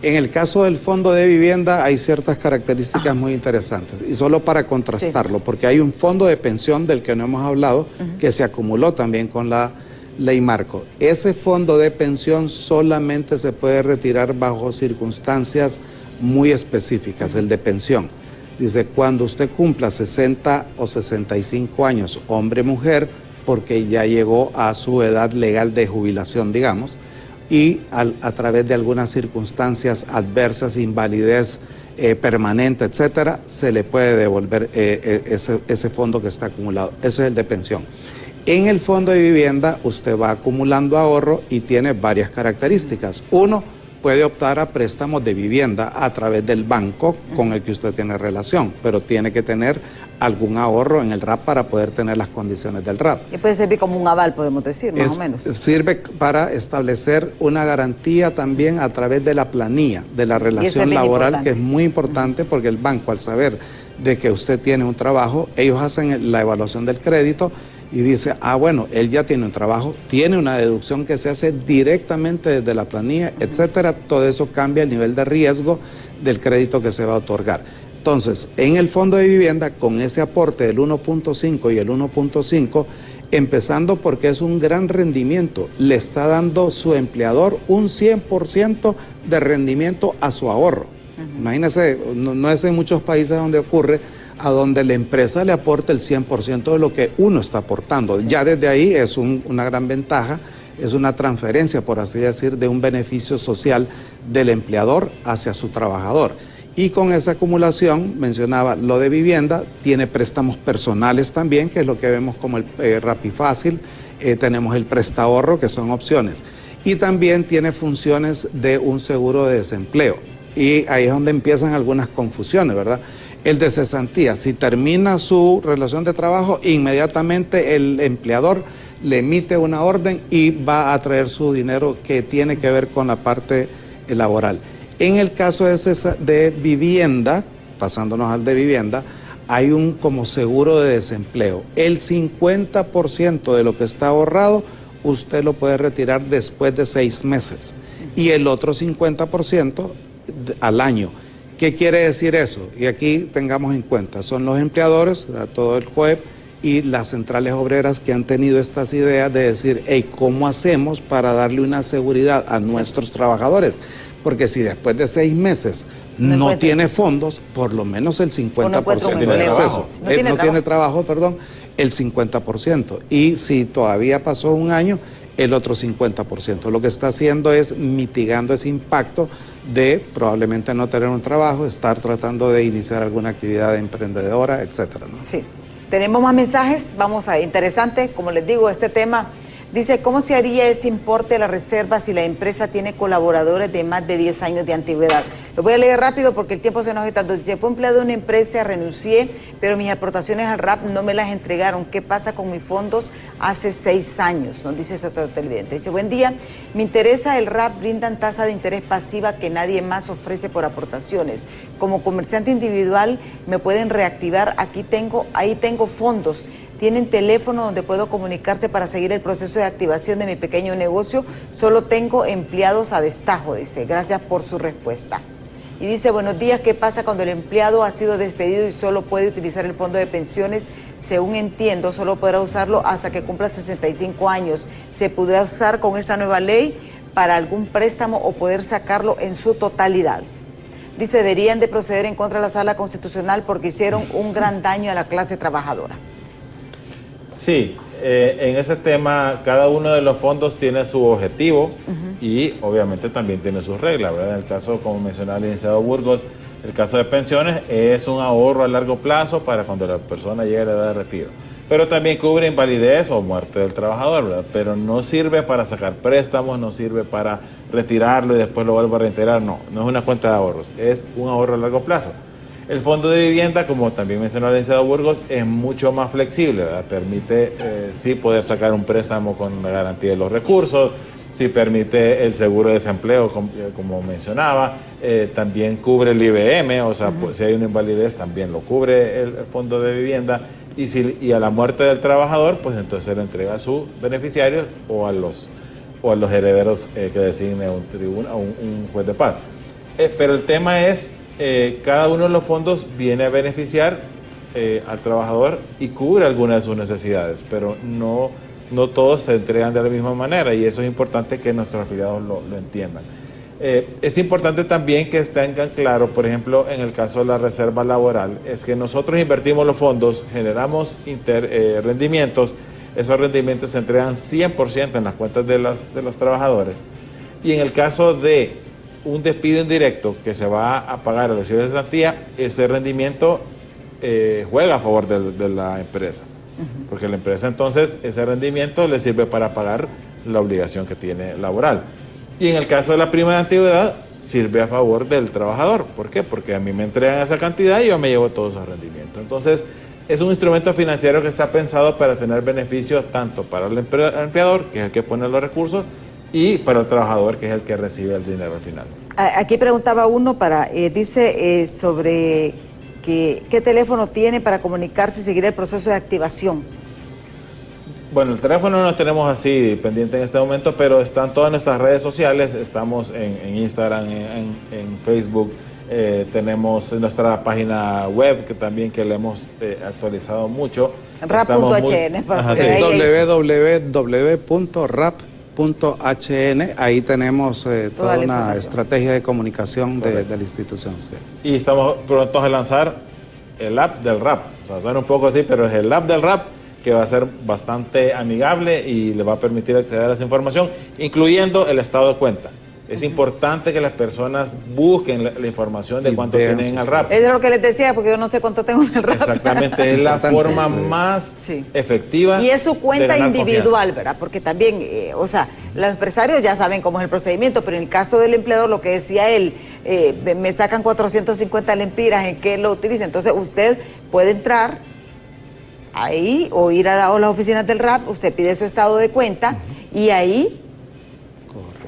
En el caso del fondo de vivienda hay ciertas características muy interesantes, y solo para contrastarlo, sí, porque hay un fondo de pensión del que no hemos hablado, que se acumuló también con la ley marco. Ese fondo de pensión solamente se puede retirar bajo circunstancias muy específicas, el de pensión. Dice, cuando usted cumpla 60 o 65 años, hombre, mujer, porque ya llegó a su edad legal de jubilación, digamos, y a través de algunas circunstancias adversas, invalidez permanente, etcétera, se le puede devolver ese fondo que está acumulado. Ese es el de pensión. En el fondo de vivienda usted va acumulando ahorro y tiene varias características. Uno, puede optar a préstamos de vivienda a través del banco con el que usted tiene relación, pero tiene que tener algún ahorro en el RAP para poder tener las condiciones del RAP. Y puede servir como un aval, podemos decir, más o menos. Sirve para establecer una garantía también a través de la planilla, de la relación laboral, que es muy importante, porque el banco, al saber de que usted tiene un trabajo, ellos hacen la evaluación del crédito y dice, bueno, él ya tiene un trabajo, tiene una deducción que se hace directamente desde la planilla, etcétera. Todo eso cambia el nivel de riesgo del crédito que se va a otorgar. Entonces, en el fondo de vivienda, con ese aporte del 1.5 y el 1.5, empezando porque es un gran rendimiento, le está dando su empleador un 100% de rendimiento a su ahorro. Imagínense, no es en muchos países donde ocurre, a donde la empresa le aporta el 100% de lo que uno está aportando. Sí. Ya desde ahí es una gran ventaja, es una transferencia, por así decir, de un beneficio social del empleador hacia su trabajador. Y con esa acumulación, mencionaba lo de vivienda, tiene préstamos personales también, que es lo que vemos como el Rapifácil, tenemos el Prestahorro, que son opciones. Y también tiene funciones de un seguro de desempleo. Y ahí es donde empiezan algunas confusiones, ¿verdad? El de cesantía, si termina su relación de trabajo, inmediatamente el empleador le emite una orden y va a traer su dinero que tiene que ver con la parte laboral. En el caso de vivienda, pasándonos al de vivienda, hay un como seguro de desempleo. El 50% de lo que está ahorrado, usted lo puede retirar después de 6 meses. Y el otro 50% al año. ¿Qué quiere decir eso? Y aquí tengamos en cuenta, son los empleadores, todo el COEP y las centrales obreras que han tenido estas ideas de decir, hey, ¿cómo hacemos para darle una seguridad a nuestros trabajadores? Porque si después de 6 meses no tiene fondos, por lo menos el 50% de acceso. No tiene trabajo, perdón, el 50%. Y si todavía pasó un año, el otro 50%. Lo que está haciendo es mitigando ese impacto de probablemente no tener un trabajo, estar tratando de iniciar alguna actividad emprendedora, etcétera, ¿no? Sí. Tenemos más mensajes, vamos a interesante, como les digo, este tema. Dice, ¿cómo se haría ese importe de la reserva si la empresa tiene colaboradores de más de 10 años de antigüedad? Lo voy a leer rápido porque el tiempo se nos está dando. Dice, fue empleado de una empresa, renuncié, pero mis aportaciones al RAP no me las entregaron. ¿Qué pasa con mis fondos hace 6 años? Nos dice este otro televidente. Dice, buen día, me interesa el RAP, brindan tasa de interés pasiva que nadie más ofrece por aportaciones. Como comerciante individual me pueden reactivar, ahí tengo fondos. ¿Tienen teléfono donde puedo comunicarse para seguir el proceso de activación de mi pequeño negocio? Solo tengo empleados a destajo, dice. Gracias por su respuesta. Y dice, buenos días, ¿qué pasa cuando el empleado ha sido despedido y solo puede utilizar el fondo de pensiones? Según entiendo, solo podrá usarlo hasta que cumpla 65 años. ¿Se podrá usar con esta nueva ley para algún préstamo o poder sacarlo en su totalidad? Dice, deberían de proceder en contra de la Sala Constitucional porque hicieron un gran daño a la clase trabajadora. Sí, en ese tema cada uno de los fondos tiene su objetivo y obviamente también tiene sus reglas, ¿verdad? En el caso, como mencionaba el licenciado Burgos, el caso de pensiones es un ahorro a largo plazo para cuando la persona llegue a la edad de retiro. pero también cubre invalidez o muerte del trabajador, ¿verdad? Pero no sirve para sacar préstamos, no sirve para retirarlo y después lo vuelvo a reintegrar, no es una cuenta de ahorros, es un ahorro a largo plazo. El fondo de vivienda, como también mencionó el licenciado Burgos, es mucho más flexible, ¿verdad? Permite sí poder sacar un préstamo con la garantía de los recursos, sí permite el seguro de desempleo, como mencionaba, también cubre el IBM, o sea, pues, si hay una invalidez también lo cubre el fondo de vivienda, y a la muerte del trabajador, pues entonces se le entrega a sus beneficiarios o a los herederos que designe un juez de paz. Pero el tema es, cada uno de los fondos viene a beneficiar al trabajador y cubre algunas de sus necesidades, pero no todos se entregan de la misma manera, y eso es importante que nuestros afiliados lo entiendan. Es importante también que tengan claro, por ejemplo, en el caso de la reserva laboral, es que nosotros invertimos los fondos, generamos rendimientos, esos rendimientos se entregan 100% en las cuentas de los trabajadores, y en el caso de un despido indirecto que se va a pagar a los de cesantía, ese rendimiento juega a favor de la empresa, porque la empresa entonces ese rendimiento le sirve para pagar la obligación que tiene laboral. Y en el caso de la prima de antigüedad, sirve a favor del trabajador. ¿Por qué? Porque a mí me entregan esa cantidad y yo me llevo todos esos rendimientos. Entonces, es un instrumento financiero que está pensado para tener beneficios tanto para el empleador, que es el que pone los recursos, y para el trabajador, que es el que recibe el dinero al final. Aquí preguntaba uno dice sobre qué teléfono tiene para comunicarse y seguir el proceso de activación. Bueno, el teléfono no lo tenemos así pendiente en este momento, pero están todas nuestras redes sociales, estamos en Instagram, en Facebook, tenemos nuestra página web que le hemos actualizado mucho. Rap.hn, www.rap.hn, ahí tenemos toda una estrategia de comunicación de la institución. Sí. Y estamos prontos a lanzar el app del Rap, o sea, suena un poco así, pero es el app del Rap, que va a ser bastante amigable y le va a permitir acceder a esa información, incluyendo el estado de cuenta. Es importante que las personas busquen la información de cuánto tienen en el Rap. Es de lo que les decía, porque yo no sé cuánto tengo en el Rap. Exactamente, es la forma más efectiva. Y es su cuenta individual, ¿verdad? Porque también, los empresarios ya saben cómo es el procedimiento, pero en el caso del empleador, lo que decía él, me sacan 450 lempiras, ¿en qué lo utiliza? Entonces usted puede entrar ahí o ir a las oficinas del Rap, usted pide su estado de cuenta y ahí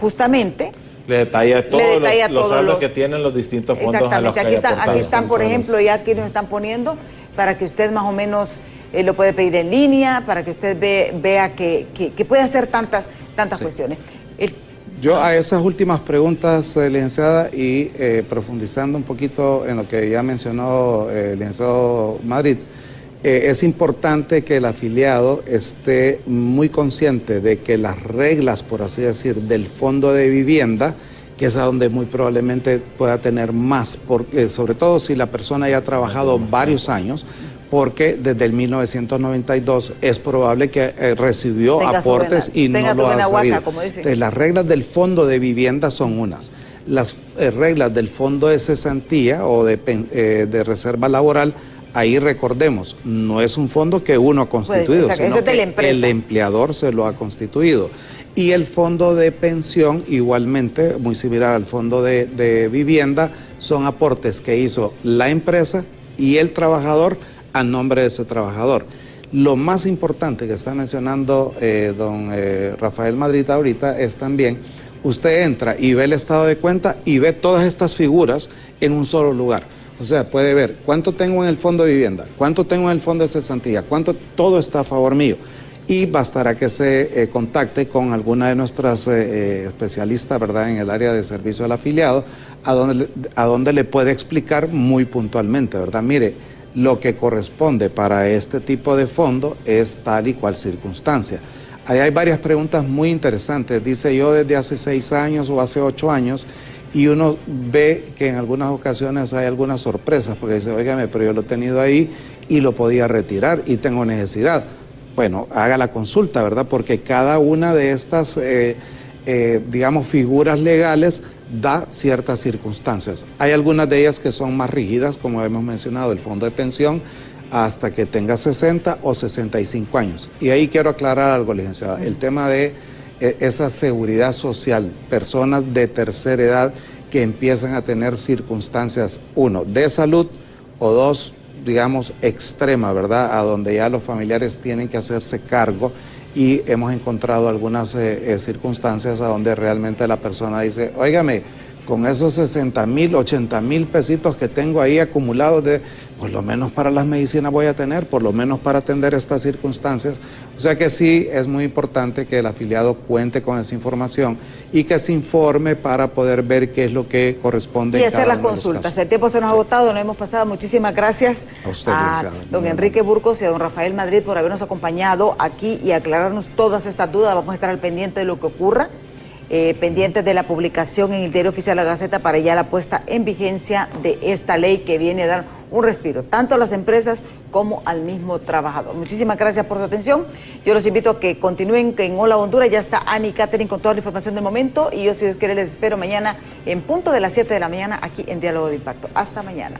justamente le detalla todos los saldos que tienen los distintos fondos a los que aquí están, por ejemplo, ya aquí nos están poniendo para que usted más o menos lo puede pedir en línea, para que usted vea que puede hacer tantas cuestiones. Yo a esas últimas preguntas, licenciada, y profundizando un poquito en lo que ya mencionó el licenciado Madrid, es importante que el afiliado esté muy consciente de que las reglas, por así decir, del fondo de vivienda, que es a donde muy probablemente pueda tener más, porque, sobre todo si la persona ya ha trabajado varios años, porque desde el 1992 es probable que recibió aportes y no lo ha sabido. Entonces, las reglas del fondo de vivienda son unas. Las reglas del fondo de cesantía o de reserva laboral, ahí recordemos, no es un fondo que uno ha constituido, sino que el empleador se lo ha constituido. Y el fondo de pensión, igualmente, muy similar al fondo de vivienda, son aportes que hizo la empresa y el trabajador a nombre de ese trabajador. Lo más importante que está mencionando don Rafael Madrid ahorita es también, usted entra y ve el estado de cuenta y ve todas estas figuras en un solo lugar. O sea, puede ver cuánto tengo en el fondo de vivienda, cuánto tengo en el fondo de cesantía, todo está a favor mío. Y bastará que se contacte con alguna de nuestras especialistas, ¿verdad?, en el área de servicio al afiliado, a donde le puede explicar muy puntualmente, ¿verdad? Mire, lo que corresponde para este tipo de fondo es tal y cual circunstancia. Ahí hay varias preguntas muy interesantes. Dice, yo desde hace 6 años o hace 8 años, y uno ve que en algunas ocasiones hay algunas sorpresas, porque dice, óigame, pero yo lo he tenido ahí y lo podía retirar y tengo necesidad. Bueno, haga la consulta, ¿verdad? Porque cada una de estas, digamos, figuras legales da ciertas circunstancias. Hay algunas de ellas que son más rígidas, como hemos mencionado, el fondo de pensión. hasta que tenga 60 o 65 años. Y ahí quiero aclarar algo, licenciada. El tema de esa seguridad social, personas de tercera edad que empiezan a tener circunstancias, uno, de salud, o dos, digamos, extrema, ¿verdad? A donde ya los familiares tienen que hacerse cargo, y hemos encontrado algunas circunstancias a donde realmente la persona dice, óigame, con esos 60,000, 80,000 pesitos que tengo ahí acumulados, por lo menos para las medicinas voy a tener, por lo menos para atender estas circunstancias. O sea que sí, es muy importante que el afiliado cuente con esa información y que se informe para poder ver qué es lo que corresponde. Y hacer las consultas. El tiempo se nos ha agotado, no hemos pasado. Muchísimas gracias a usted, don Enrique Burgos y a don Rafael Madrid por habernos acompañado aquí y aclararnos todas estas dudas. Vamos a estar al pendiente de lo que ocurra. Pendientes de la publicación en el Diario Oficial de la Gaceta para ya la puesta en vigencia de esta ley que viene a dar un respiro tanto a las empresas como al mismo trabajador. Muchísimas gracias por su atención. Yo los invito a que continúen en Hola Honduras. Ya está Annie Catherine con toda la información del momento y yo, si Dios quiere, les espero mañana en punto de las 7 de la mañana aquí en Diálogo de Impacto. Hasta mañana.